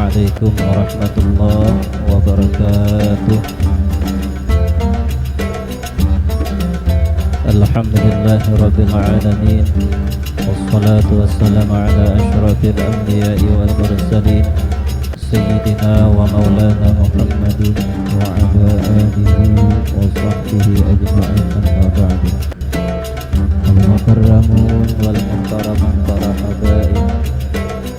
Assalamualaikum warahmatullahi wabarakatuh. Alhamdulillahirabbil alamin. Wassalatu wassalamu ala asyrafil anbiya'i wal mursalin sayyidina wa maulana Muhammadin wa ala alihi wa sahbihi ajma'in, amma ba'du. Al-mukarramun wal mukarramun para habaib,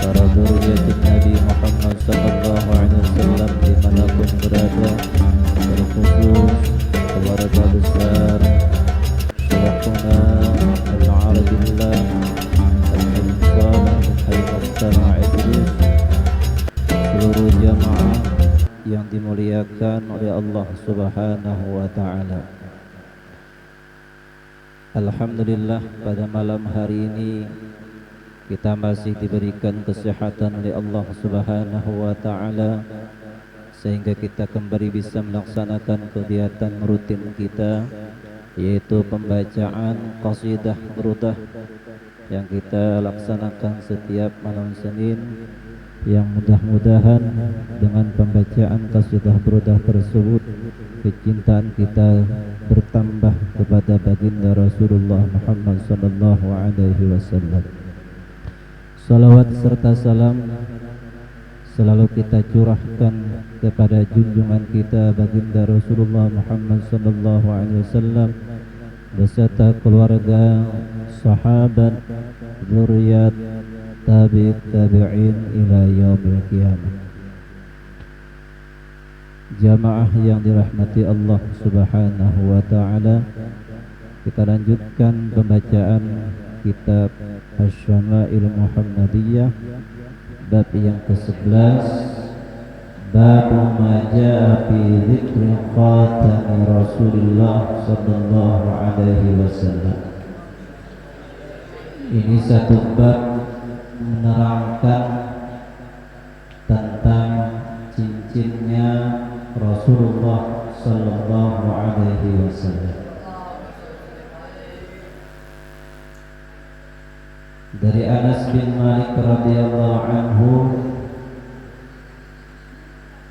para dzurriyyatin Nabi Muhammad sallallahu alaihi wasallam dimanapun berada, terkhusus keluarga besar Syekhuna Al-Arabillah Al-Halim Saleh Al-Halim Muqtama Idris, seluruh jamaah yang dimuliakan oleh Allah Subhanahu wa ta'ala. Alhamdulillah, pada malam hari ini kita masih diberikan kesehatan oleh Allah Subhanahu wa ta'ala, sehingga kita kembali bisa melaksanakan kegiatan rutin kita, yaitu pembacaan qasidah burdah yang kita laksanakan setiap malam Senin, yang mudah-mudahan dengan pembacaan qasidah burdah tersebut kecintaan kita bertambah kepada baginda Rasulullah Muhammad sallallahu alaihi wasallam. Salawat serta salam selalu kita curahkan kepada junjungan kita baginda Rasulullah Muhammad sallallahu alaihi wasallam beserta keluarga, sahabat, zuriat, tabi'in ila yaumil qiyamah. Jamaah yang dirahmati Allah Subhanahu wa ta'ala, kita lanjutkan pembacaan kitab Asy-Syama'il Muhammadiyah, bab yang ke-11, bab ma jaa fi dzikri khatami Rasulillah sallallahu alaihi wasallam. Ini satu bab menerangkan tentang cincinnya Rasulullah sallallahu alaihi wasallam. Dari Anas bin Malik radhiyallahu anhu,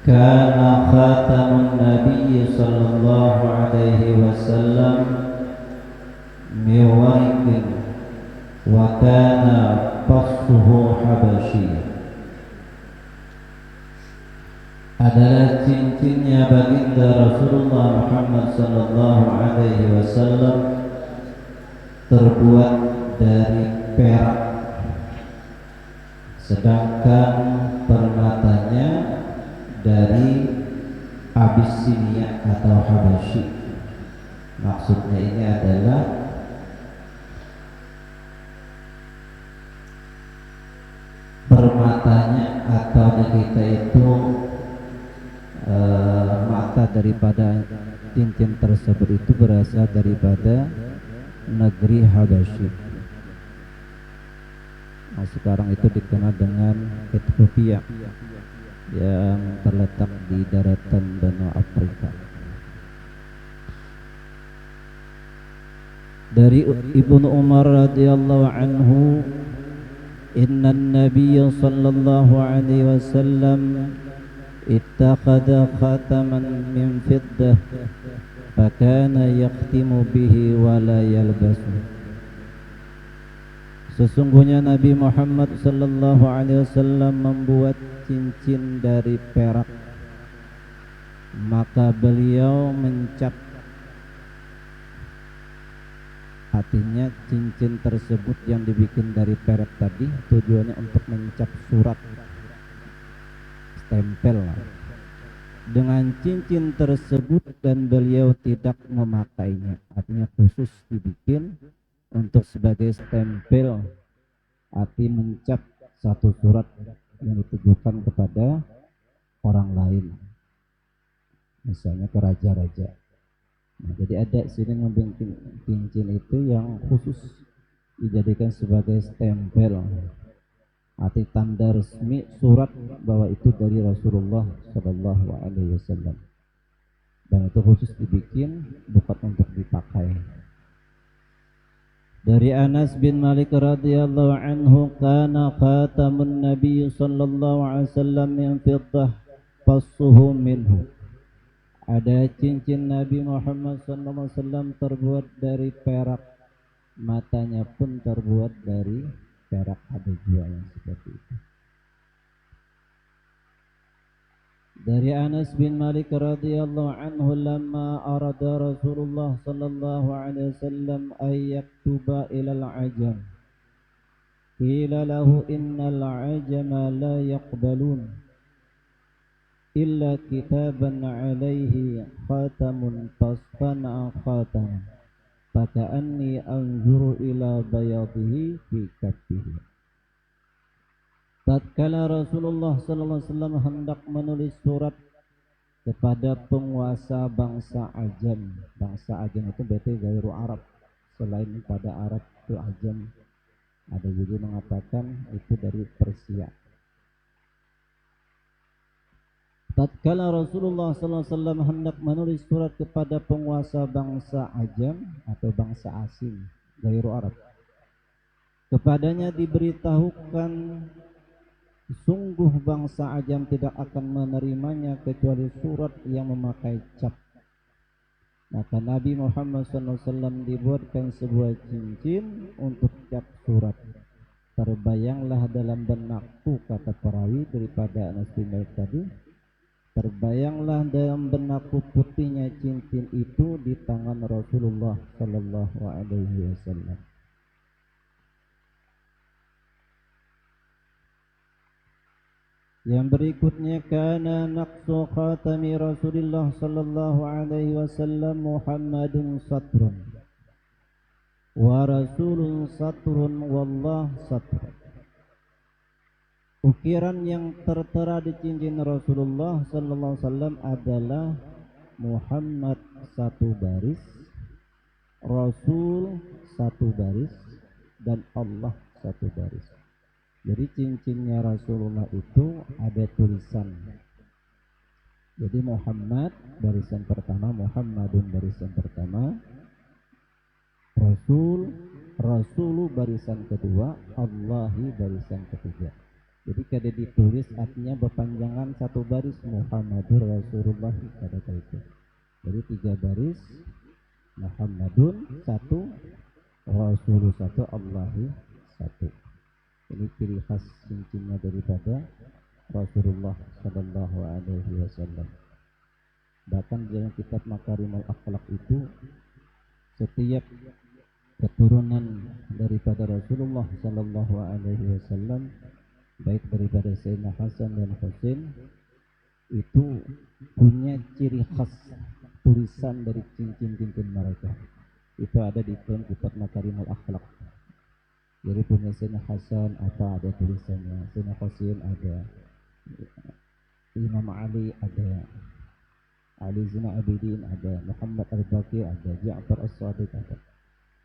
kana khatamun nabiy sallallahu alaihi wasallam miwarikin wa kana qassuhu habasyi. Adalah cincinnya baginda Rasulullah Muhammad sallallahu alaihi wasallam terbuat dari perak, sedangkan permatanya dari Abyssinia atau Habasyi. Maksudnya ini adalah permatanya atau kita itu mata daripada cincin tersebut itu berasal daripada negeri Habasyi. Nah, sekarang itu dikenal dengan Ethiopia yang terletak di daratan benua Afrika. Dari Ibnu Umar radhiyallahu anhu, inna an-nabiyya sallallahu alaihi wasallam ittakhadha khataman min fiddah fakana yakhtimu bihi wa la yalbasu. Sesungguhnya Nabi Muhammad sallallahu alaihi wasallam membuat cincin dari perak, maka beliau mencap, artinya cincin tersebut yang dibikin dari perak tadi tujuannya untuk mencap surat, stempel dengan cincin tersebut, dan beliau tidak memakainya, artinya khusus dibikin untuk sebagai stempel, arti mencap satu surat yang ditujukan kepada orang lain, misalnya ke raja-raja. Nah, jadi ada sini membikin cincin itu yang khusus dijadikan sebagai stempel, arti tanda resmi surat bahwa itu dari Rasulullah Sallallahu Alaihi Wasallam, dan itu khusus dibikin bukan untuk dipakai. Dari Anas bin Malik radhiyallahu anhu, kana khatamun Nabi sallallahu alaihi wasallam min fiddah fassuhu minhu. Ada cincin Nabi Muhammad sallallahu alaihi wasallam terbuat dari perak, matanya pun terbuat dari perak. Ada juga yang seperti itu. Dari Anas bin Malik radhiyallahu anhu, lamma arada Rasulullah sallallahu alaihi wasallam ay yaktuba ila al-ajam, qila lahu innal ajama la yaqbalun illa kitaban alaihi khatamun fasana khataman faka'anni anzuru ila bayadihi fi kaffihi. Tatkala Rasulullah sallallahu alaihi wasallam hendak menulis surat kepada penguasa bangsa Ajam. Bangsa Ajam itu berarti gairu Arab, selain pada Arab itu Ajam. Ada juga mengatakan itu dari Persia. Tatkala Rasulullah sallallahu alaihi wasallam hendak menulis surat kepada penguasa bangsa Ajam atau bangsa asing gairu Arab, kepadanya diberitahukan sungguh bangsa Ajam tidak akan menerimanya kecuali surat yang memakai cap. Maka Nabi Muhammad SAW dibuatkan sebuah cincin untuk cap surat. Terbayanglah dalam benakku, kata perawi daripada Anas bin Malik tadi, terbayanglah dalam benakku putihnya cincin itu di tangan Rasulullah SAW. Yang berikutnya, kana naqsu khatami Rasulullah sallallahu alaihi wasallam Muhammadun satrun wa rasulun satrun wallah satrun. Ukiran yang tertera di cincin Rasulullah sallallahu alaihi wasallam adalah Muhammad satu baris, Rasul satu baris, dan Allah satu baris. Jadi cincinnya Rasulullah itu ada tulisan. Jadi Muhammad barisan pertama, Muhammadun barisan pertama, Rasulu barisan kedua, Allahi barisan ketiga. Jadi kada ditulis artinya berpanjangan satu baris, Muhammadur Rasulullah kada itu. Jadi 3 baris, Muhammadun 1, Rasulu 1, Allahi 1. Ini ciri khas cincinnya daripada Rasulullah sallallahu alaihi wasallam. Bahkan dalam kitab Makarimul Akhlak itu, setiap keturunan daripada Rasulullah sallallahu alaihi wasallam, baik daripada Sayyidina Hasan dan Husain, itu punya ciri khas tulisan dari cincin-cincin mereka. Itu ada di dalam kitab Makarimul Akhlak. Jadi punya Sayyidina Hasan apa ada tulisannya, Sayyidina Husain ada, Imam Ali ada, Ali Zainal Abidin ada, Muhammad Al-Baqir ada, Ja'far As-Sadiq ada.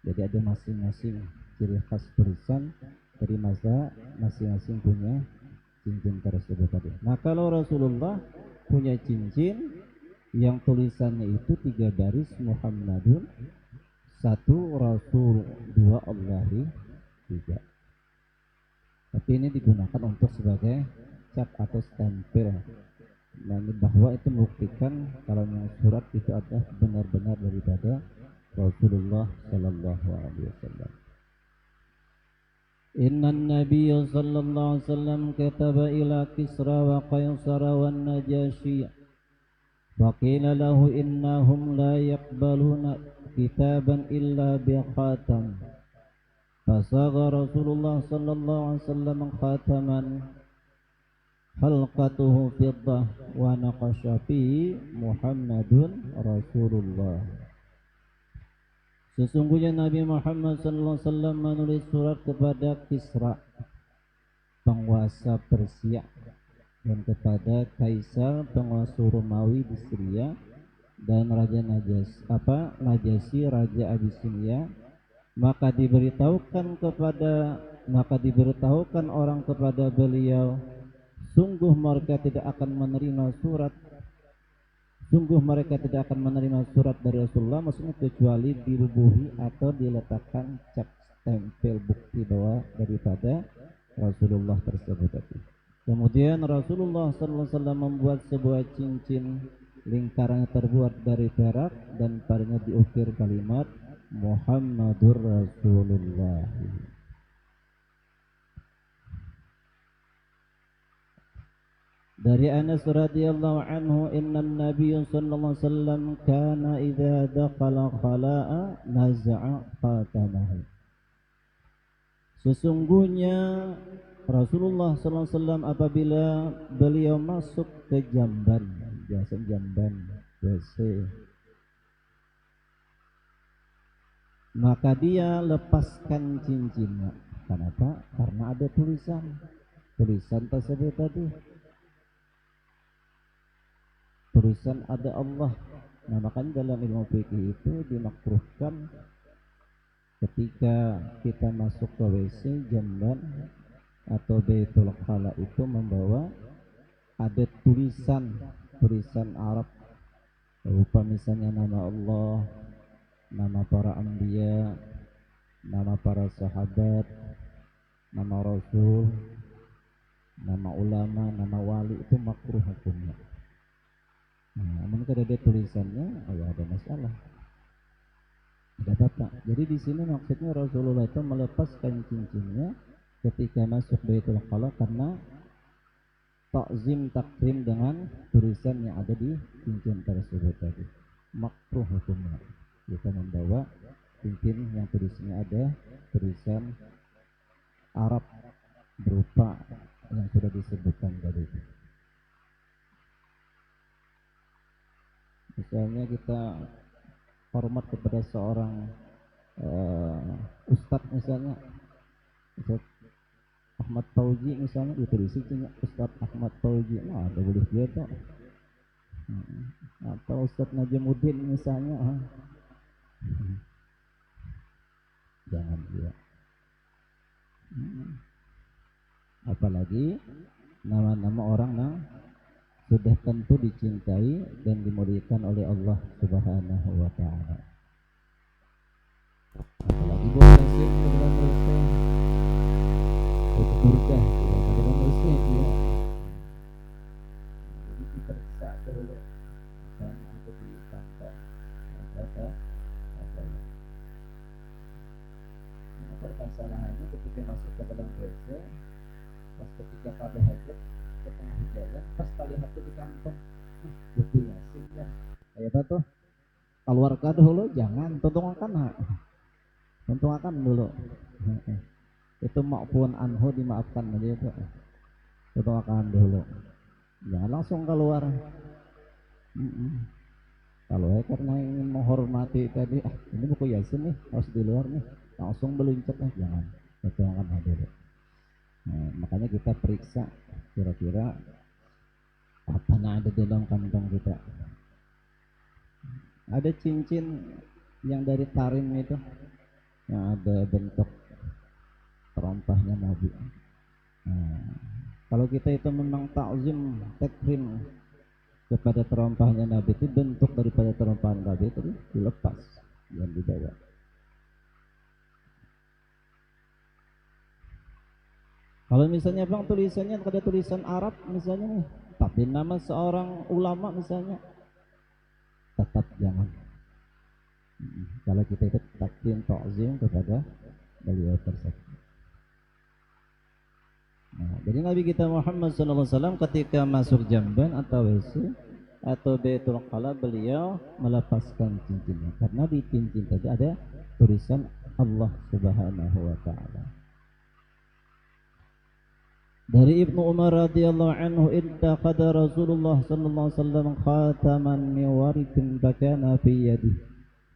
Jadi ada masing-masing ciri khas tulisan dari masa masing-masing punya cincin tersebut tadi. Nah, kalau Rasulullah punya cincin yang tulisannya itu 3 baris, Muhammadun 1, Rasul 2, Allahi 3. Tapi ini digunakan untuk sebagai cap atau stempel. Nah, bahwa itu membuktikan kalau yang surat itu adalah benar-benar daripada Rasulullah sallallahu alaihi wasallam. Inna Nabiyya sallallahu alaihi wasallam kataba ila Kisra wa Qaisar wa Najashi. Faqila lahu innahum la yaqbaluna kitaban illa bi khatam. Fasagha Rasulullah sallallahu alaihi wasallam khataman halqatuhu fiddah wa naqasha fi Muhammadun Rasulullah. Sesungguhnya Nabi Muhammad sallallahu alaihi wasallam menulis surat kepada Kisra, penguasa Persia, dan kepada Kaisar, penguasa Romawi di Syria, dan Raja Najasyi, Raja Abyssinia. Maka diberitahukan orang kepada beliau, sungguh mereka tidak akan menerima surat dari Rasulullah, maksudnya kecuali dirubuhi atau diletakkan cap tempel bukti bahwa daripada Rasulullah tersebut. Kemudian Rasulullah SAW membuat sebuah cincin lingkarannya terbuat dari perak dan padanya diukir kalimat Muhammadur Rasulullah. Dari Anas radhiyallahu anhu, innan Nabiy sallallahu alaihi wasallam kana idza dakhala khala'a naza'a khatamahu. Sesungguhnya Rasulullah sallallahu alaihi wasallam apabila beliau masuk ke jamban, biasa jamban WC, maka dia lepaskan cincinnya. Kenapa? Karena ada tulisan tersebut tadi. Tulisan ada Allah. Nah, makanya dalam ilmu fikih itu dimakruhkan ketika kita masuk ke WC, jamban atau baitul khala itu membawa ada tulisan Arab berupa misalnya nama Allah, nama para anbiya, nama para sahabat, nama rasul, nama ulama, nama wali, itu makruh hukumnya. Nah, namun kalau ada tulisannya, ya ada masalah, tidak apa-apa. Jadi di sini maksudnya Rasulullah itu melepaskan cincinnya ketika masuk Baitul Khala karena takzim takrim dengan tulisan yang ada di cincin tersebut tadi. Makruh hukumnya. Kita membawa cincin yang tulisannya ada tulisan Arab berupa yang sudah disebutkan tadi. Misalnya kita hormat kepada seorang ustadz, misalnya Ustadz Ahmad Fauzi misalnya, ditulis Ustadz Ahmad Fauzi, nah ada boleh dia tuh. Atau Ustadz Najamuddin misalnya, jangan dia. Apalagi nama-nama orang yang sudah tentu dicintai dan dimuliakan oleh Allah Subhanahu wa ta'ala. Apalagi bukan sih dalam Rasul itu burdah dalam Rasul dia. Jadi diperiksa dulu misalnya untuk di kantor apa kesalahannya ketika masuk ke dalam WC, pas ketika pada hajat ke tengah jalan, pas tali hati di kantong, betul yasin ya, kayak apa tuh? Keluarkan dulu, jangan tuntungakan dulu. Itu maupun anhu dimaafkan aja itu, tuntungakan dulu, jangan langsung keluar. Kalau karena ingin menghormati tadi, ini buku yasin nih, harus di luar nih, langsung meluncur, jangan, tuntungakan dulu. Nah, makanya kita periksa kira-kira apa yang ada dalam kantong kita. Ada cincin yang dari tarim itu yang ada bentuk terompahnya Nabi. Nah, kalau kita itu memang takzim takrim kepada terompahnya Nabi, itu bentuk daripada terompahan Nabi itu dilepas, yang dibawa. Kalau misalnya bang tulisannya ada tulisan Arab misalnya nih, tapi nama seorang ulama misalnya, tetap jangan. Kalau kita itu takdim ta'zim kepada beliau tersebut. Nah, jadi Nabi kita Muhammad SAW ketika masuk jamban atau WC atau Baitul Khala, beliau melepaskan cincinnya karena di cincin tadi ada tulisan Allah Subhanahu wa ta'ala. Dari Ibnu Umar radhiyallahu anhu, ittakhadha Rasulullah sallallahu alaihi wasallam khataman min warikin bakana fi yadihi,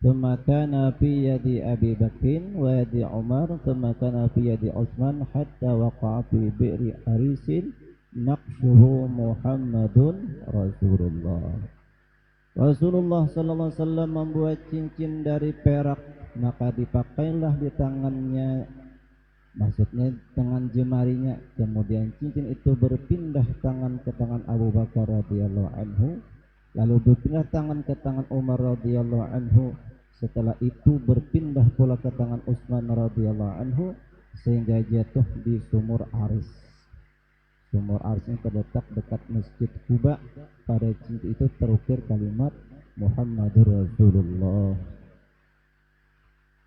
thumma kana fi yadi Abi Bakrin wa yadi Umar, thumma kana fi yadi Utsman, hatta waqa'a fi bi'ri Arisin naqshuhu Muhammadun Rasulullah. Rasulullah sallallahu alaihi wasallam membuat cincin dari perak, maka dipakailah di tangannya, maksudnya tangan jemarinya. Kemudian cincin itu berpindah tangan ke tangan Abu Bakar radhiyallahu anhu, lalu berpindah tangan ke tangan Umar radhiyallahu anhu, Setelah itu berpindah pula ke tangan Utsman radhiyallahu anhu sehingga jatuh di sumur Aris. Sumur Aris ini terletak dekat Masjid Quba. Pada cincin itu terukir kalimat Muhammadur Rasulullah.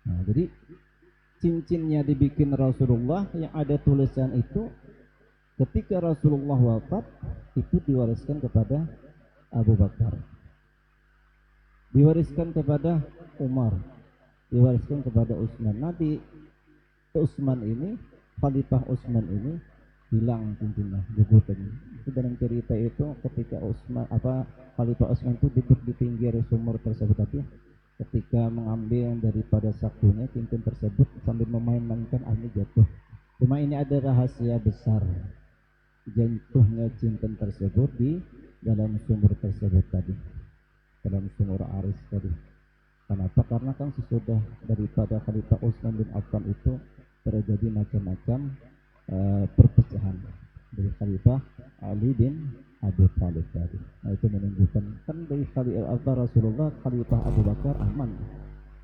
Nah, jadi cincinnya dibikin Rasulullah, yang ada tulisan itu ketika Rasulullah wafat itu diwariskan kepada Abu Bakar, diwariskan kepada Umar, diwariskan kepada Utsman. Nanti Utsman ini, Khalifah Utsman ini hilang cincinnya, gugutan. Itu dalam cerita itu ketika Khalifah Utsman itu duduk di pinggir sumur tersebut tadi, ketika mengambil daripada sakunya cincin tersebut sambil memain-mainkan, akhirnya jatuh. Cuma ini ada rahasia besar, jatuhnya cincin tersebut di dalam sumur tersebut tadi, dalam sumur Aris tadi. Kenapa? Karena kan sesudah daripada Khalifah Utsman bin Affan itu terjadi macam-macam perpecahan dari Khalifah Ali bin Abi Thalib tadi. Nah, itu menunjukkan kan dari Khalifah Rasulullah, Khalifah Abu Bakar aman,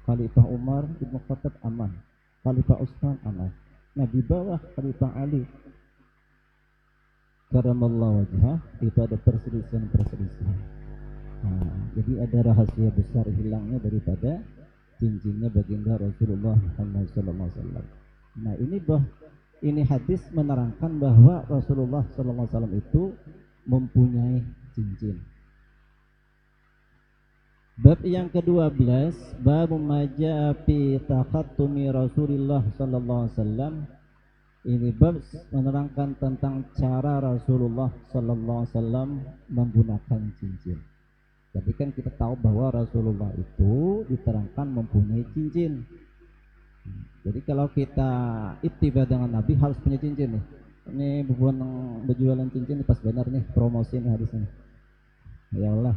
Khalifah Umar bin Khattab aman, Khalifah Utsman aman. Nah, di bawah Khalifah Ali karamallahu wajhah itu ada perselisihan. Nah, jadi ada rahasia besar hilangnya daripada cincinnya baginda Rasulullah Muhammad SAW. Nah, ini hadis menerangkan bahwa Rasulullah SAW itu mempunyai cincin. Bab yang ke-12, bab majaa fi takhattumi Rasulullah SAW. Ini bab menerangkan tentang cara Rasulullah SAW menggunakan cincin. Jadi kan kita tahu bahwa Rasulullah itu diterangkan mempunyai cincin. Jadi kalau kita ittiba dengan Nabi harus punya cincin nih. Ini bukan berjualan cincin pas benar nih, promosi nih hadisnya. Ya Allah.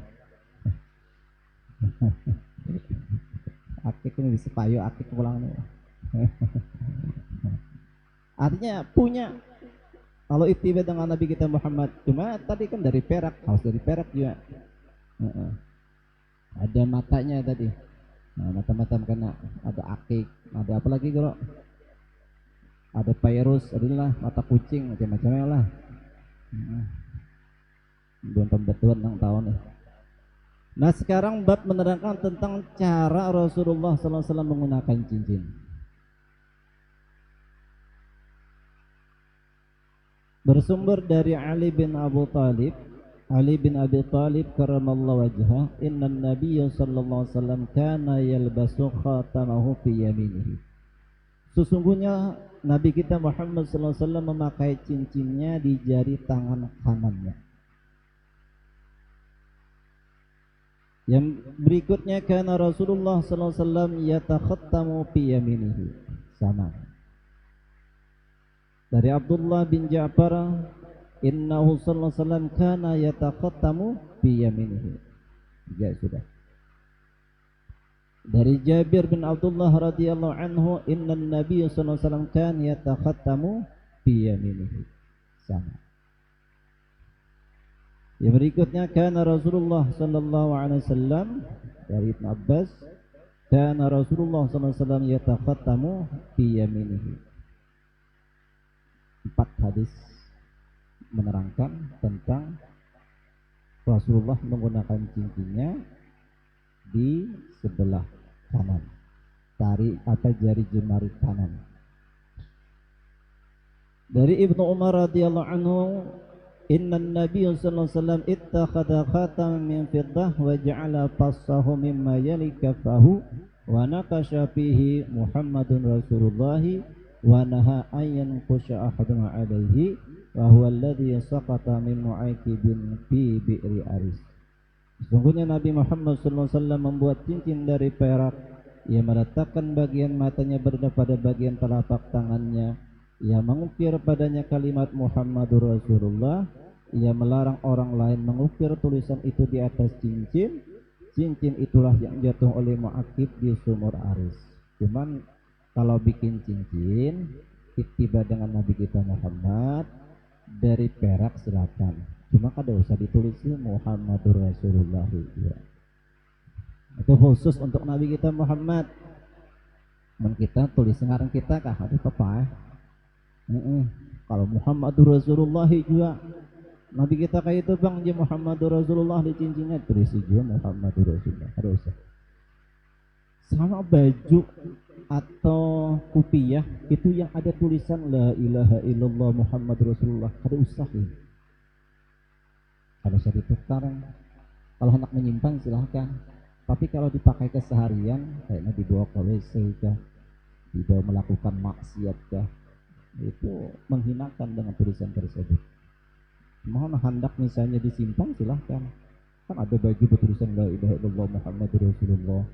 Akik ini bisa payo akik pulang nih. Artinya punya. Kalau ittiba dengan Nabi kita Muhammad, cuma tadi kan dari perak, harus dari perak juga. Ada matanya tadi. Nah, mata-mata kena, ada akik, ada apa lagi kalau ada virus, adalah mata kucing, macam-macamnya lah. Belum pembetulan yang tahun nih. Nah, sekarang bab menerangkan tentang cara Rasulullah SAW menggunakan cincin. Bersumber dari Ali bin Abi Thalib karamallahu wajhah, inna nabiyya sallallahu alaihi wasallam kana yalbasu khatamahu fi yaminihi. Sesungguhnya Nabi kita Muhammad sallallahu alaihi wasallam memakai cincinnya di jari tangan kanannya. Yang berikutnya, kana Rasulullah sallallahu alaihi wasallam yatakhattamu fi yaminihi. Sama. Dari Abdullah bin Ja'far, innahu sallallahu alaihi wasallam kana yatakhattamu bi yaminihi. Ya sudah. Dari Jabir bin Abdullah radhiyallahu anhu, innan nabiy sallallahu alaihi wasallam kana yatakhattamu bi yaminihi. Sama. Yang berikutnya, kana Rasulullah sallallahu alaihi wasallam, dari Ibnu Abbas, kana Rasulullah sallallahu alaihi wasallam yatakhattamu bi yaminihi. 4 hadis menerangkan tentang Rasulullah menggunakan cincinnya di sebelah kanan, tari atau jari jemari kanan. Dari Ibnu Umar radhiyallahu anhu, innan nabiy sallallahu alaihi wasallam ittakhadha khataman min fiddah wa ja'ala fassahu mimma yali kafahu wa naqasha fihi Muhammadun Rasulullah wa naha ayyan qusha ahadun alaihi wa huwa alladhi saqata min mu'aikibin fi bi'ri aris. Sesungguhnya Nabi Muhammad SAW membuat cincin dari perak. Ia meletakkan bagian matanya berada pada bagian telapak tangannya. Ia mengukir padanya kalimat Muhammadur Rasulullah. Ia melarang orang lain mengukir tulisan itu di atas cincin. Cincin itulah yang jatuh oleh Mu'aqib di sumur Aris. Cuman kalau bikin cincin ittiba dengan Nabi kita Muhammad dari perak silakan. Cuma kada usah ditulis Muhammadur Rasulullah ya. Itu khusus untuk Nabi kita Muhammad. Dan kita tulis ngarang kita kah ada apa? Kalau Muhammadur Rasulullah juga Nabi kita kayak itu bang, dia Muhammadur Rasulullah di cincinnya tulis juga Muhammadur Rasulullah. Harus sama baju atau kopiah itu yang ada tulisan La ilaha illallah Muhammadur Rasulullah, ada usahin. Kalau saya ditukar, kalau hendak menyimpang silahkan. Tapi kalau dipakai keseharian, kayaknya dibawa ke WC kah, dibawa melakukan maksiat kah, itu menghinakan dengan tulisan tersebut. Mohon hendak misalnya disimpan silahkan. Kan ada baju bertulisan La ilaha illallah Muhammadur Rasulullah,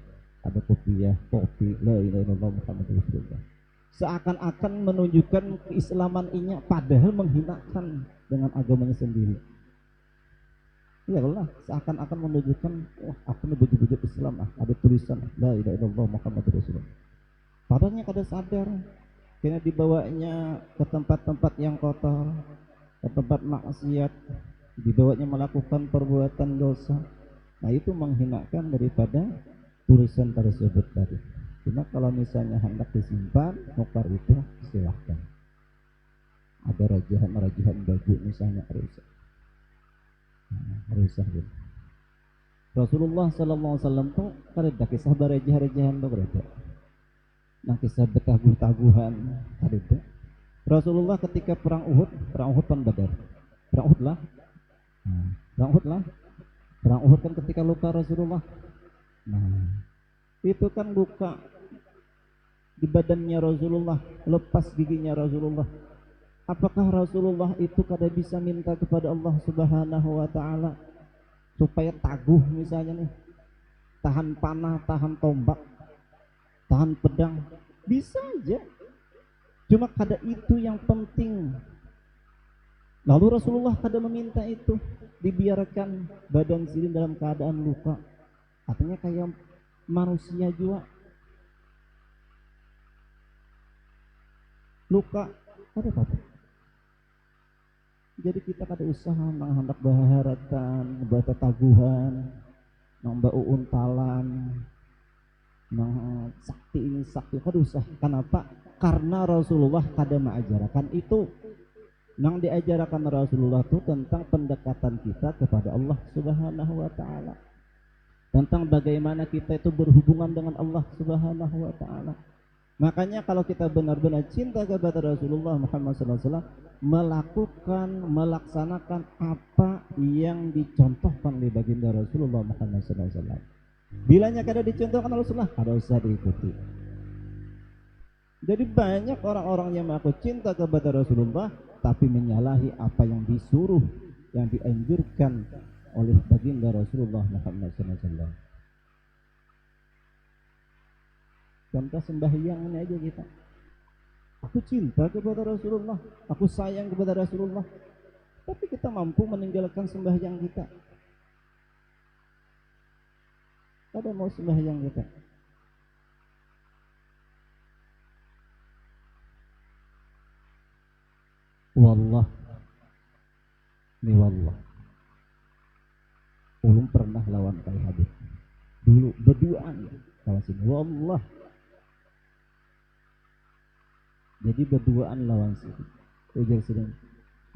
ada kopiah kopi La ilaha illallah Muhammadur Rasulullah. Seakan-akan menunjukkan keislaman ini, padahal menghinakan dengan agamanya sendiri. Ya Allah, seakan-akan menunjukkan aku ini baju-baju Islam ada tulisan La ilaha illallah Muhammadur Rasulullah. Padahalnya kada sadar, karena dibawanya ke tempat-tempat yang kotor, ke tempat maksiat, dibawanya melakukan perbuatan dosa. Nah itu menghinakan daripada tulisan tersebut tadi. Cuma kalau misalnya hendak disimpan, nukar itu silahkan. Ada rajihan baju misalnya rusak. Rusak gitu. Rasulullah sallallahu alaihi wasallam tuh kada kisah barajah-rajahan tuh kada. Nah kisah betaguh-taguhan kada. Rasulullah ketika perang Uhud kan Badar. Perang Uhud kan ketika luka Rasulullah. Nah, itu kan luka di badannya Rasulullah, lepas giginya Rasulullah. Apakah Rasulullah itu kada bisa minta kepada Allah Subhanahu wa taala supaya taguh misalnya nih, tahan panah, tahan tombak, tahan pedang? Bisa aja. Cuma kada itu yang penting. Lalu Rasulullah kada meminta itu, dibiarkan badan Sirin dalam keadaan luka. Artinya kayak manusia juga luka ada apa? Jadi kita kada usaha menghendak baharatan, baca taguhan, nambah untalan, nang sakti ini sakti kada usah. Kenapa? Karena Rasulullah kada mengajarkan itu. Nang diajarkan Rasulullah itu tentang pendekatan kita kepada Allah Subhanahu wa taala. Tentang bagaimana kita itu berhubungan dengan Allah Subhanahu wa taala. Makanya kalau kita benar-benar cinta kepada Rasulullah Muhammad SAW, melaksanakan apa yang dicontohkan oleh baginda Rasulullah Muhammad SAW. Bilanya kada dicontohkan Rasulullah, kada usah diikuti. Jadi banyak orang-orang yang mengaku cinta kepada Rasulullah, tapi menyalahi apa yang disuruh, yang dianjurkan oleh baginda Rasulullah Muhammad SAW. Contoh sembahyang ini aja kita. Aku cinta kepada Rasulullah, aku sayang kepada Rasulullah, tapi kita mampu meninggalkan sembahyang kita. Kada mau sembahyang kita. Wallah, ulun pernah lawan kali hadis. Dulu berduaan ya, lawan sini. Wallah. Jadi berduaan lawan Sidin. Ujar Sidin.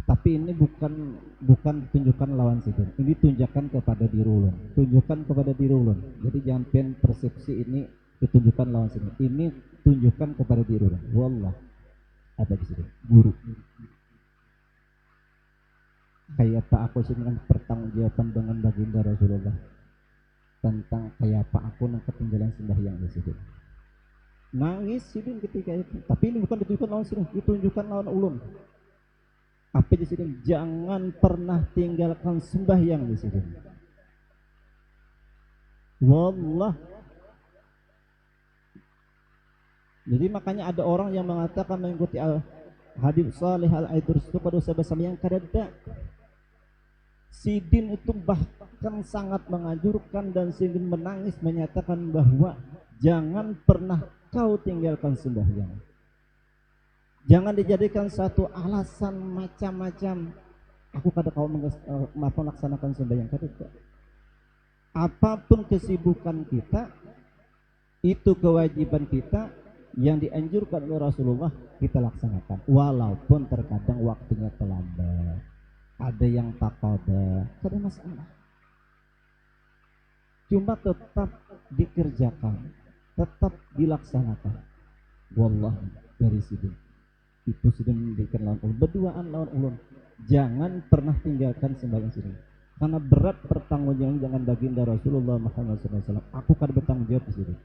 Tapi ini bukan tunjukkan lawan Sidin. Ini tunjukkan kepada diri ulun. Tunjukkan kepada diri ulun. Jadi jangan pen persepsi ini ditunjukkan lawan Sidin. Ini tunjukkan kepada diri ulun. Wallah. Ada di sini. Guru. Kayak apa aku sih dengan pertanggungjawaban dengan baginda Rasulullah tentang kayak apa aku nang ketinggalan sembahyang di Sidin. Nangis Sidin ketika itu. Tapi ini bukan ditunjukkan lawan Sidin, ditunjukkan lawan ulun. Apa di Sidin? Jangan pernah tinggalkan sembahyang di Sidin. Wallah. Jadi makanya ada orang yang mengatakan mengikuti hadis salih al-aidrus itu pada dosa yang kadada. Sidin itu bahkan sangat menganjurkan dan Sidin menangis menyatakan bahwa jangan pernah kau tinggalkan sembahyang. Jangan dijadikan satu alasan macam-macam. Aku kada kau melaksanakan sembahyang kada. apapun kesibukan kita, itu kewajiban kita yang dianjurkan oleh Rasulullah kita laksanakan, walaupun terkadang waktunya terlambat, ada yang taqada, ada masalah, cuma tetap dikerjakan, tetap dilaksanakan. Wallahi dari sini itu sudah memberikan lawan ulun, berduaan lawan ulun, jangan pernah tinggalkan sembahyang sini, karena berat pertanggungjawaban jangan baginda Rasulullah Muhammad SAW. Aku kan bertanggung jawab di sini.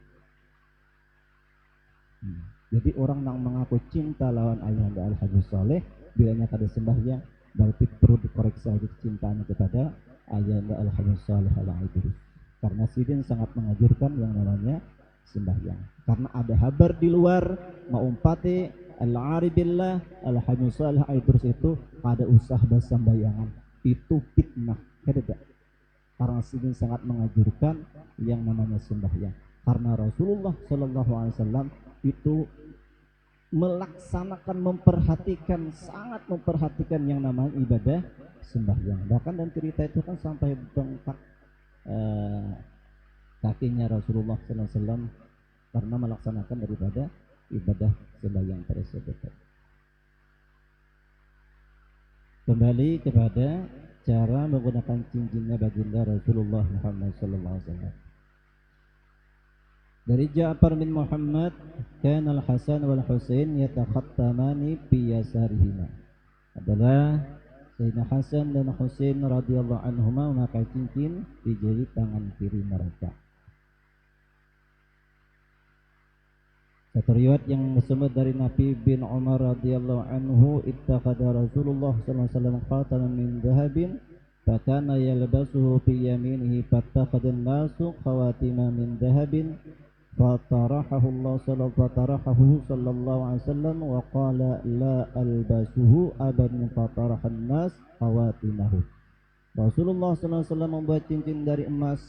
Jadi orang yang mengaku cinta lawan ayahanda Al-Habib Saleh, bilanya kada sembahyang, berarti perlu dikoreksi lagi kecintaannya kepada ayahanda Al-Habib Saleh Al-Idris, karena sidin sangat mengajurkan yang namanya sembahyang. Karena ada habar di luar maumpati Al-Aribillah Al-Habib Saleh Al-Idris itu pada usaha bersembayangan, itu fitnah, kada. Karena sidin sangat mengajurkan yang namanya sembahyang, karena Rasulullah Shallallahu Alaihi Wasallam itu melaksanakan, memperhatikan, sangat memperhatikan yang namanya ibadah sembahyang. Bahkan dalam cerita itu kan sampai bengkak kakinya Rasulullah SAW karena melaksanakan daripada ibadah sembahyang tersebut. Kembali kepada cara menggunakan cincinnya baginda Rasulullah Muhammad SAW. Dari Ja'far bin Muhammad, kana Al-Hasan wal Husain yatakhattamani bi yasarihima. Adalah Sayyidina Hasan dan Husain radhiyallahu anhuma memakai cincin di jari tangan kiri mereka. Satu riwayat yang disebut dari Nabi bin Umar radhiyallahu anhu, ittakhadha Rasulullah sallallahu alaihi wasallam khataman min dhahabin fakana yalbasuhu fi yaminihi fattakhadha an-nasu khawatima min dhahabin fatarahahu sallallahu alaihi wasallam wa qala la albasuhu abadan fatarahan nas khawatimahu. Rasulullah sallallahu alaihi wasallam membuat cincin dari emas,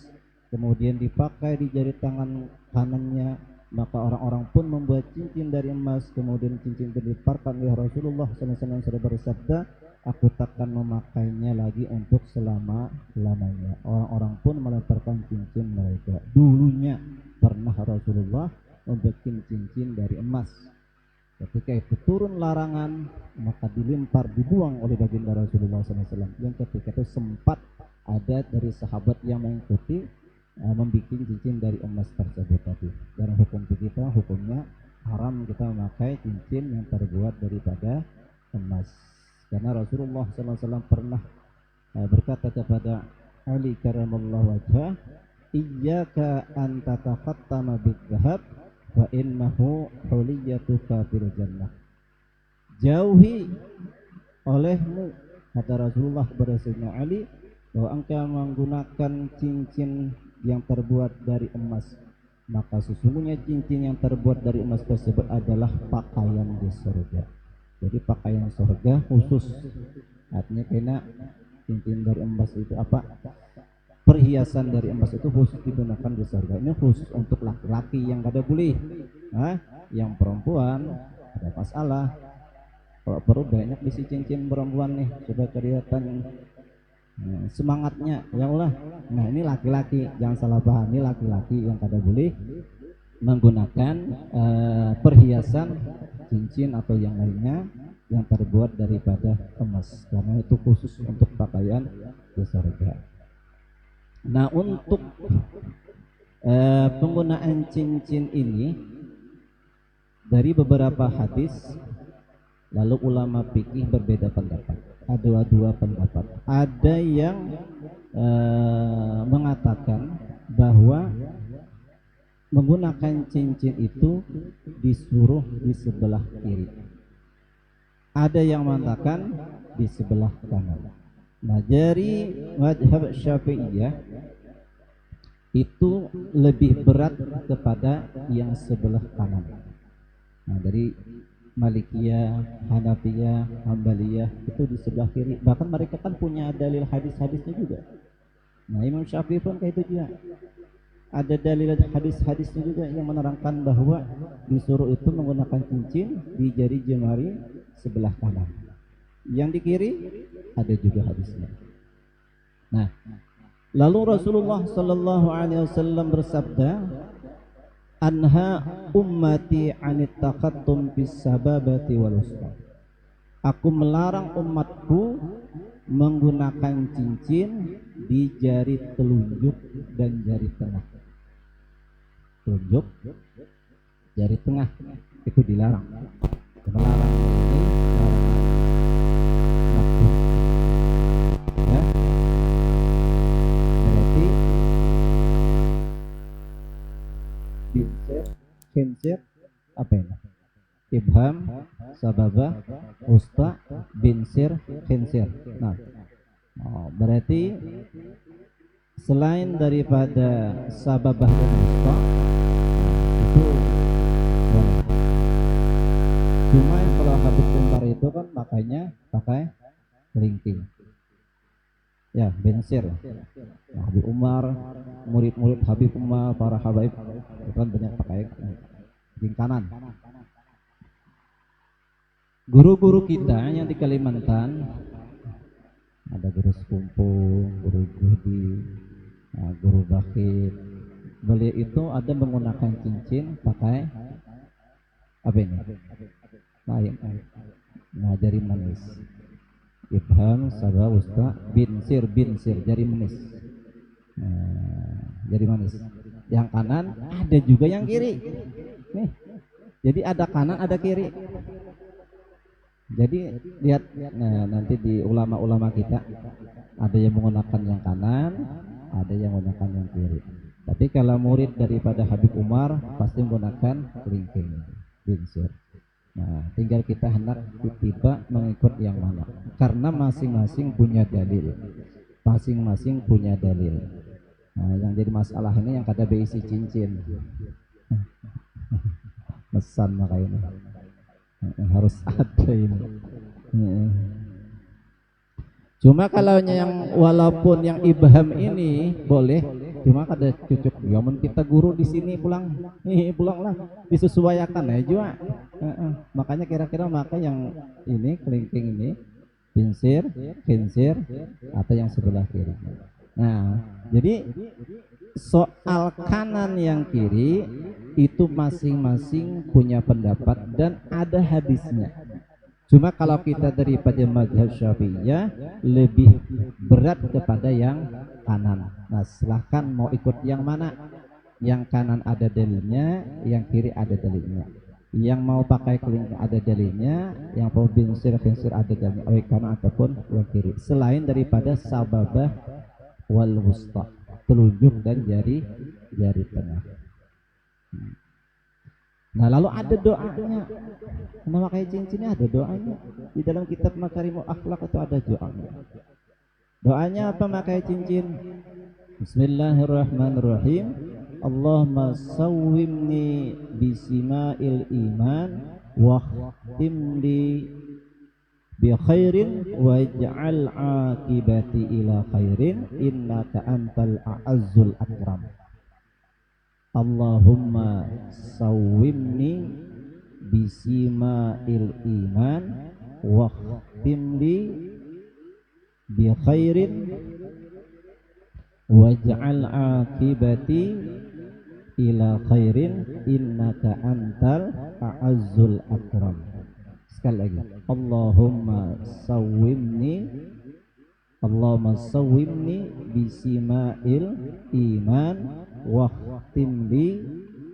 kemudian dipakai di jari tangan kanannya, maka orang-orang pun membuat cincin dari emas, kemudian cincin itu dilemparkan oleh Rasulullah sallallahu alaihi wasallam sudah bersabda, aku takkan memakainya lagi untuk selama-lamanya. Orang-orang pun melemparkan cincin mereka. Dulunya pernah Rasulullah membuat cincin dari emas. Ketika itu turun larangan, maka dilempar, dibuang oleh baginda Rasulullah SAW. Yang ketika itu sempat ada dari sahabat yang mengikuti membuat cincin dari emas tersebut tadi. Dalam hukum kita, hukumnya haram kita memakai cincin yang terbuat daripada emas. Karena Rasulullah SAW pernah berkata kepada Ali karamallahu wajhah, iyyaka an tatakhattama bidhahab wa innahu huliyatuka fil jannah. Jauhi olehmu, kata Rasulullah kepada Sayyidina Ali, bahwa engkau menggunakan cincin yang terbuat dari emas, maka sesungguhnya cincin yang terbuat dari emas tersebut adalah pakaian di surga. Jadi pakaian surga khusus, artinya karena cincin dari emas itu apa? Perhiasan dari emas itu khusus digunakan di surga. Ini khusus untuk laki-laki yang kada boleh. Yang perempuan ada masalah. Kalau perlu banyak isi cincin perempuan nih supaya kelihatan semangatnya. Ya Allah. Nah ini laki-laki, jangan salah paham, ini laki-laki yang kada boleh menggunakan perhiasan cincin atau yang lainnya yang terbuat daripada emas, karena itu khusus untuk pakaian di surga. Nah untuk penggunaan cincin ini dari beberapa hadis, lalu ulama fikih berbeda pendapat. Ada dua pendapat. Ada yang mengatakan bahwa menggunakan cincin itu disuruh di sebelah kiri. Ada yang mengatakan di sebelah kanan. Nah dari mazhab Syafi'iyah itu lebih berat kepada yang sebelah kanan. Nah dari Malikiyah, Hanafiyah, Hambaliyah itu di sebelah kiri. Bahkan mereka kan punya dalil hadis-hadisnya juga. Nah Imam Syafi'i pun kayak itu juga. Ada dalil hadis-hadisnya juga yang menerangkan bahwa disuruh itu menggunakan cincin di jari jemari sebelah kanan. Yang di kiri ada juga hadisnya. Nah, Lalu Rasulullah sallallahu alaihi wasallam bersabda, anha ummati anit takhattum bis sababati wal usta. Aku melarang umatku menggunakan cincin di jari telunjuk dan jari tengah. Telunjuk, jari tengah itu dilarang. Melarang ini larangan makruh. Ya. Berarti binsir, khinsir, apa ini? Ibham, sababah, usta, binsir, khinsir. Nah, berarti selain daripada sababah dan usta itu boleh. Cuma kalau Habib Umar itu kan makanya pakai kelingking. Ya, binsir. Nah, Habib Umar, murid-murid Habib Umar, para habaib itu kan banyak pakai kelingking kanan. Guru-guru kita yang di Kalimantan, ada guru Sekumpung, guru Gudi, guru Bakir, beliau itu ada menggunakan cincin pakai apa ini? Nah, jari manis. Ibham, sabah, wusta, binsir, jari manis. Jari manis. Yang kanan ada juga yang kiri. Nih. Jadi ada kanan, ada kiri. Jadi lihat, nah, nanti di ulama-ulama kita ada yang menggunakan yang kanan, ada yang menggunakan yang kiri. Tapi kalau murid daripada Habib Umar pasti menggunakan kelingking, binsir. Nah, tinggal kita hendak tiba mengikut yang mana, karena masing-masing punya dalil. Masing-masing punya dalil. Nah, yang jadi masalah ini yang kada berisi cincin. Pesan makanya harus ada ini. Cuma kalau yang walaupun yang ibham ini boleh, cuma kada cucuk. Yaman kita guru di sini pulang lah disesuaikan ya juga. Makanya kira-kira maka yang ini kelingking ini binsir, khinsir atau yang sebelah kiri. Nah, jadi soal kanan yang kiri itu masing-masing punya pendapat dan ada hadisnya. Cuma kalau kita daripada mazhab Syafi'iyah lebih berat kepada yang kanan. Nah, silahkan mau ikut yang mana. Yang kanan ada dalilnya, yang kiri ada dalilnya. Yang mau pakai kelingking ada dalilnya, yang mau binsir ada dalilnya, baik kanan ataupun yang kiri. Selain daripada sababah wal wusta, telunjuk dan jari tengah. Nah, lalu ada doanya. Memakai cincinnya ada doanya. Di dalam kitab Makarimul Akhlak itu ada doanya. Doanya apa memakai cincin? Bismillahirrahmanirrahim. Allahumma sawwimni bisima'il iman wa khtimli bi khairin waj'al aqibati ila khairin innaka antal a'azzul akram. Allahumma sawwimni bisima'il iman wa khtimli bi khairin waj'al aqibati ila khairin innaka antal a'azzul akram. Sekali lagi, Allahumma sawwimni bisima'il iman wa khtimli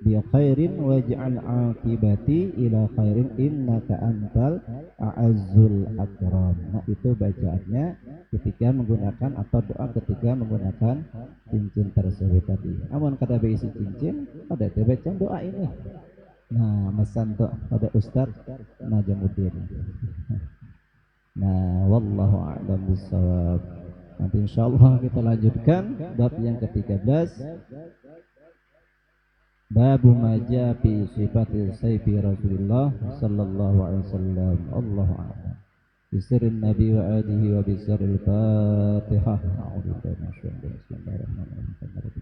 bi khairin waj'al aqibati ila khairin innaka antal a'azzul akram. Nah, itu bacaannya ketika menggunakan atau doa ketika menggunakan cincin tersebut tadi. Namun kada berisi cincin, pada baca doa ini. Nah, mesan tuh pada Ustaz Najamuddin. Nah, wallahu a'lam bishawab. Nanti insyaallah kita lanjutkan bab yang ke-13. Bab maja fi sifati sayfi Rasulullah sallallahu alaihi wasallam. Allahu a'lam. Bisirrin Nabi wa alihi wa bisirril Fatihah. A'udzu billahi minasyaitonir rajim. Bismillahirrahmanirrahim.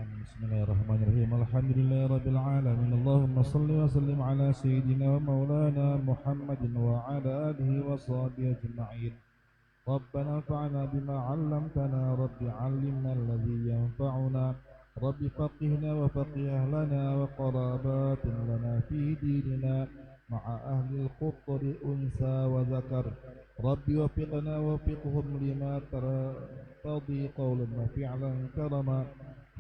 Bismillahirrahmanirrahim. Alhamdulillahirabbil alamin. آمين. اللهم صل وسلم على سيدنا ومولانا محمد وعلى آله وصحبه أجمعين. ربنا انفعنا بما علمتنا، رب علمنا الذي ينفعنا، رب فقهنا وفقه أهلنا وقرابات لنا في ديننا مع أهل الخطر أنثى وذكر. رب وفقنا وفقهم لما ترتضي قولا وفعلا كرما،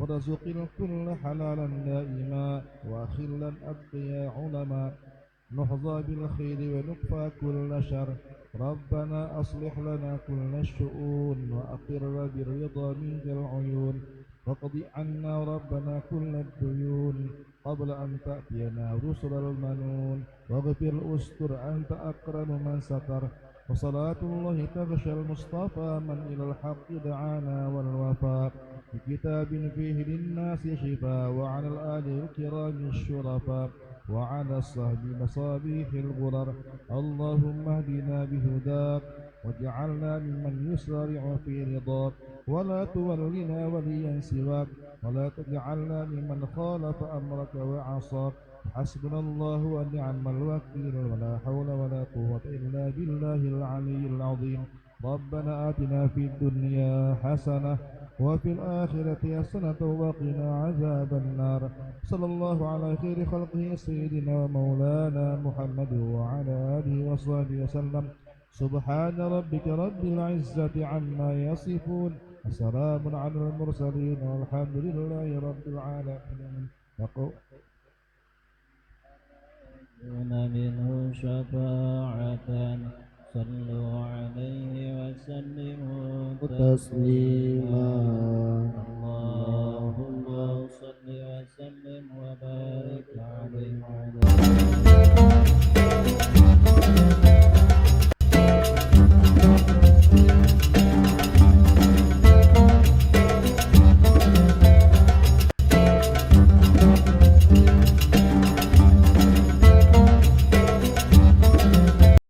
ورزق الكل حلالا دائما، وأخلا أتقيا علما، نحظى بالخير ونكفى كل شر. ربنا أصلح لنا كل الشؤون، وأقر بالرضا منك العيون، واقض عنا ربنا كل الديون قبل أن تأتينا رسل المنون. واغفر استر أنت أكرم من ستر. وصلاة الله تغشى المصطفى من إلى الحق دعانا والوفاء، بكتاب فيه للناس شفاء، وعلى الآل الكرام الشرفاء، وعلى الصحب مصابيح الغرر. اللهم اهدنا بهداك، واجعلنا ممن يسارع في رضاك، ولا تولنا وليا سواك، ولا تجعلنا ممن خالف أمرك وعصاك. حسبنا الله ونعم الوكيل، ولا حول ولا قوة إلا بالله العلي العظيم. ربنا آتنا في الدنيا حسنة وفي الآخرة حسنة وقنا عذاب النار. صلى الله على خير خلقه سيدنا ومولانا محمد وعلى آله وصحبه وسلم. سبحان ربك رب العزة عما يصفون، وسلام على المرسلين، والحمد لله رب العالمين. منه شفاعة صلوا عليه وسلموا تسليما. اللهم صل وسلم وبارك